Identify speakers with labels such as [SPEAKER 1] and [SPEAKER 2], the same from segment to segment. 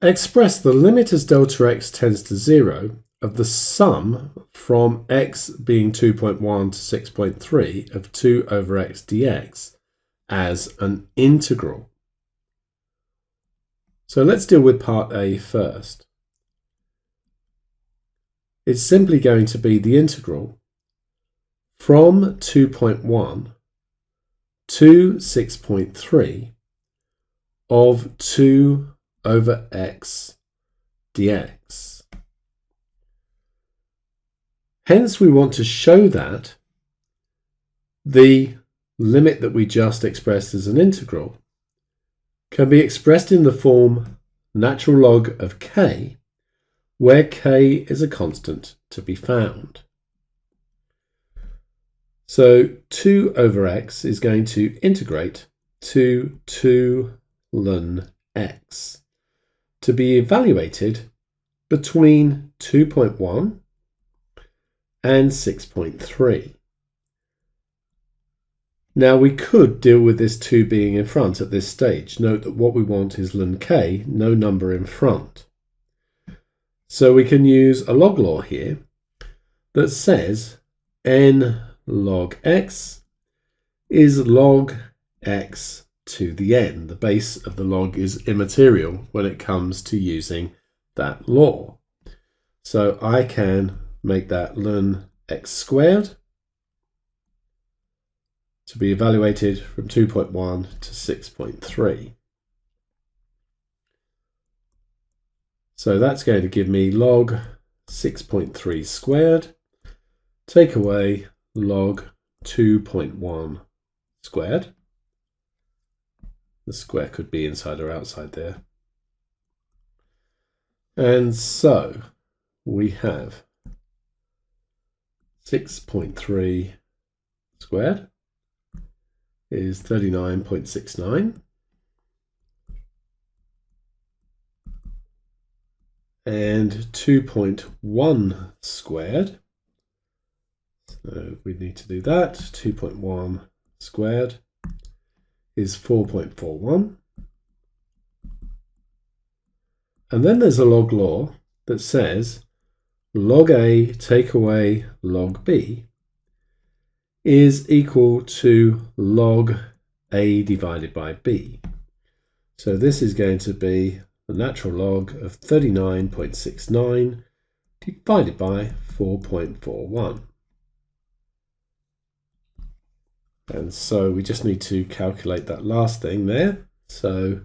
[SPEAKER 1] Express the limit as delta x tends to 0 of the sum from x being 2.1 to 6.3 of 2 over x dx as an integral. So let's deal with part A first. It's simply going to be the integral from 2.1 to 6.3 of 2 over x dx. Hence, we want to show that the limit that we just expressed as an integral can be expressed in the form natural log of k, where k is a constant to be found. So 2 over x is going to integrate to 2 ln x to be evaluated between 2.1 and 6.3. Now we could deal with this 2 being in front at this stage. Note that what we want is ln k, no number in front. So we can use a log law here that says n log x is log x to the n. The base of the log is immaterial when it comes to using that law. So I can make that ln x squared to be evaluated from 2.1 to 6.3. So that's going to give me log 6.3 squared, take away log 2.1 squared. The square could be inside or outside there. And so we have 6.3 squared is 39.69. And 2.1 squared, so we need to do that, 2.1 squared is 4.41. And then there's a log law that says log A take away log B is equal to log A divided by B. So this is going to be the natural log of 39.69 divided by 4.41. And so we just need to calculate that last thing there. So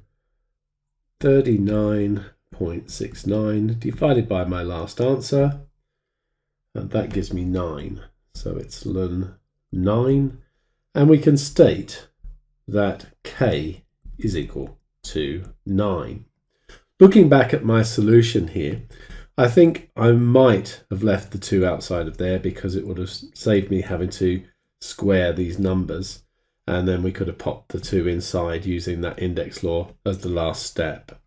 [SPEAKER 1] 39.69 divided by my last answer, and that gives me 9. So it's ln 9, and we can state that k is equal to 9. Looking back at my solution here, I think I might have left the 2 outside of there because it would have saved me having to square these numbers, and then we could have popped the 2 inside using that index law as the last step.